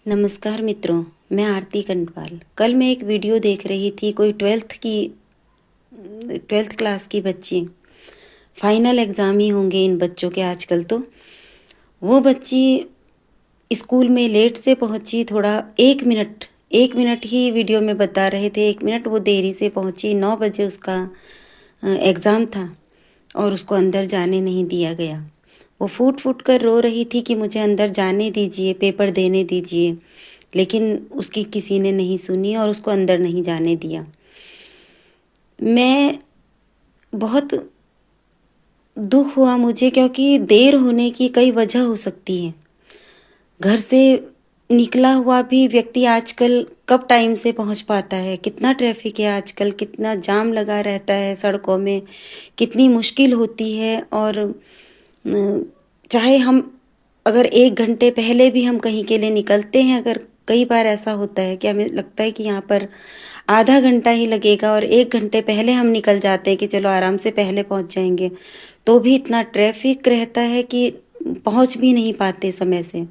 नमस्कार मित्रों, मैं आरती कंडवाल। कल मैं एक वीडियो देख रही थी। कोई ट्वेल्थ क्लास की बच्ची, फाइनल एग्ज़ाम ही होंगे इन बच्चों के आजकल। तो वो बच्ची स्कूल में लेट से पहुंची, थोड़ा 1 मिनट ही वीडियो में बता रहे थे। 1 मिनट वो देरी से पहुंची। 9 बजे उसका एग्ज़ाम था और उसको अंदर जाने नहीं दिया गया। वो फूट फूट कर रो रही थी कि मुझे अंदर जाने दीजिए, पेपर देने दीजिए, लेकिन उसकी किसी ने नहीं सुनी और उसको अंदर नहीं जाने दिया। मैं बहुत दुख हुआ मुझे, क्योंकि देर होने की कई वजह हो सकती है। घर से निकला हुआ भी व्यक्ति आजकल कब टाइम से पहुंच पाता है? कितना ट्रैफिक है आजकल, कितना जाम लगा रहता है सड़कों में, कितनी मुश्किल होती है। और चाहे हम अगर 1 घंटे पहले भी हम कहीं के लिए निकलते हैं, अगर कई बार ऐसा होता है कि हमें लगता है कि यहाँ पर आधा घंटा ही लगेगा और 1 घंटे पहले हम निकल जाते हैं कि चलो आराम से पहले पहुँच जाएंगे, तो भी इतना ट्रैफिक रहता है कि पहुँच भी नहीं पाते समय से।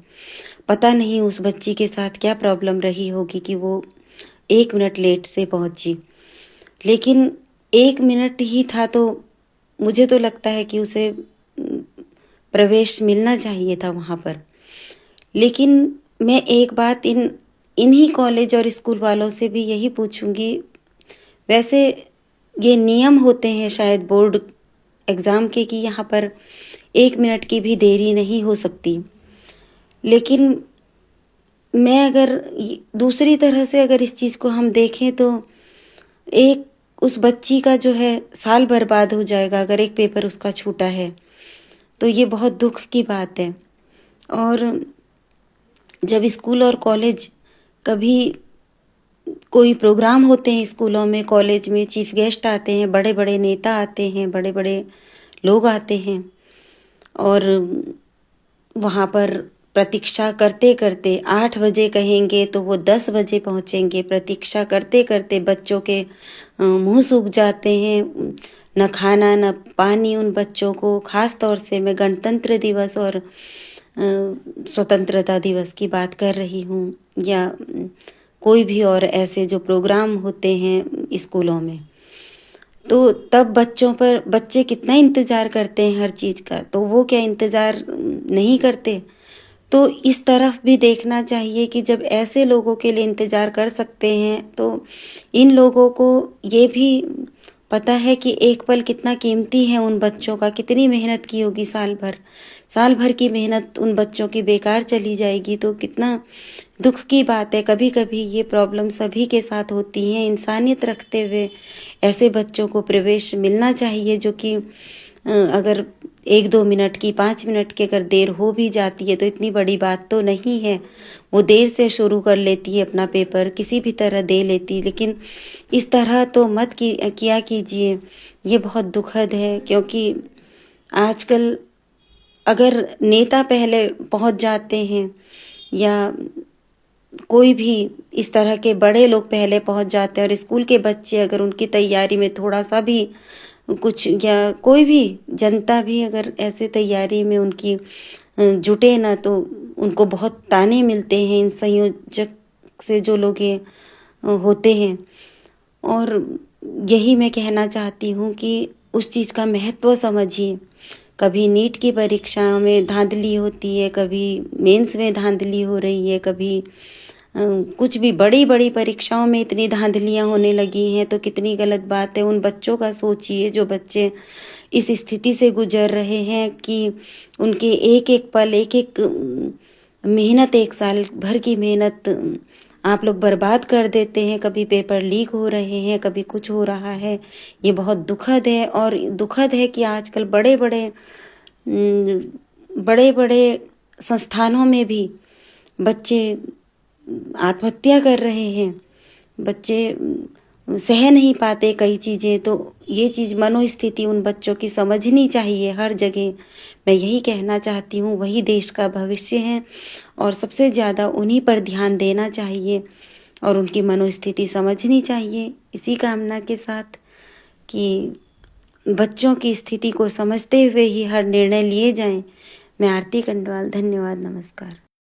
पता नहीं उस बच्ची के साथ क्या प्रॉब्लम रही होगी कि वो 1 मिनट लेट से पहुँची। लेकिन 1 मिनट ही था, तो मुझे तो लगता है कि उसे प्रवेश मिलना चाहिए था वहाँ पर। लेकिन मैं एक बात इन्हीं कॉलेज और स्कूल वालों से भी यही पूछूंगी। वैसे ये नियम होते हैं शायद बोर्ड एग्ज़ाम के कि यहाँ पर 1 मिनट की भी देरी नहीं हो सकती। लेकिन मैं अगर दूसरी तरह से अगर इस चीज़ को हम देखें, तो एक उस बच्ची का जो है साल बर्बाद हो जाएगा अगर एक पेपर उसका छूटा है। तो ये बहुत दुख की बात है। और जब स्कूल और कॉलेज कभी कोई प्रोग्राम होते हैं स्कूलों में, कॉलेज में चीफ गेस्ट आते हैं, बड़े बड़े नेता आते हैं, बड़े बड़े लोग आते हैं, और वहाँ पर प्रतीक्षा करते करते 8 बजे कहेंगे तो वो 10 बजे पहुँचेंगे। प्रतीक्षा करते करते बच्चों के मुंह सूख जाते हैं, न खाना न पानी उन बच्चों को। खास तौर से मैं गणतंत्र दिवस और स्वतंत्रता दिवस की बात कर रही हूँ, या कोई भी और ऐसे जो प्रोग्राम होते हैं स्कूलों में। तो तब बच्चे कितना इंतज़ार करते हैं हर चीज़ का, तो वो क्या इंतज़ार नहीं करते? तो इस तरफ भी देखना चाहिए कि जब ऐसे लोगों के लिए इंतज़ार कर सकते हैं, तो इन लोगों को ये भी पता है कि एक पल कितना कीमती है। उन बच्चों का कितनी मेहनत की होगी, साल भर की मेहनत उन बच्चों की बेकार चली जाएगी, तो कितना दुख की बात है। कभी कभी ये प्रॉब्लम सभी के साथ होती हैं। इंसानियत रखते हुए ऐसे बच्चों को प्रवेश मिलना चाहिए, जो कि अगर 1-2 मिनट की, 5 मिनट की अगर देर हो भी जाती है तो इतनी बड़ी बात तो नहीं है। वो देर से शुरू कर लेती है अपना पेपर, किसी भी तरह दे लेती, लेकिन इस तरह तो मत किया कीजिए। ये बहुत दुखद है, क्योंकि आजकल अगर नेता पहले पहुंच जाते हैं, या कोई भी इस तरह के बड़े लोग पहले पहुंच जाते हैं, और स्कूल के बच्चे अगर उनकी तैयारी में थोड़ा सा भी कुछ, या कोई भी जनता भी अगर ऐसे तैयारी में उनकी जुटे ना, तो उनको बहुत ताने मिलते हैं इन संयोजक से जो लोग ये होते हैं। और यही मैं कहना चाहती हूँ कि उस चीज़ का महत्व समझिए। कभी नीट की परीक्षाओं में धांधली होती है, कभी मेंस में धांधली हो रही है, कभी कुछ भी बड़ी बड़ी परीक्षाओं में इतनी धांधलियां होने लगी हैं, तो कितनी गलत बात है। उन बच्चों का सोचिए जो बच्चे इस स्थिति से गुजर रहे हैं कि उनके एक एक पल, एक एक मेहनत, 1 साल भर की मेहनत आप लोग बर्बाद कर देते हैं। कभी पेपर लीक हो रहे हैं, कभी कुछ हो रहा है। ये बहुत दुखद है। और दुखद है कि आजकल बड़े बड़े संस्थानों में भी बच्चे आत्महत्या कर रहे हैं। बच्चे सह नहीं पाते कई चीज़ें, तो ये चीज़ मनोस्थिति उन बच्चों की समझनी चाहिए हर जगह। मैं यही कहना चाहती हूँ, वही देश का भविष्य है और सबसे ज़्यादा उन्हीं पर ध्यान देना चाहिए और उनकी मनोस्थिति समझनी चाहिए। इसी कामना के साथ कि बच्चों की स्थिति को समझते हुए ही हर निर्णय लिए जाएं। मैं आरती कंडवाल, धन्यवाद, नमस्कार।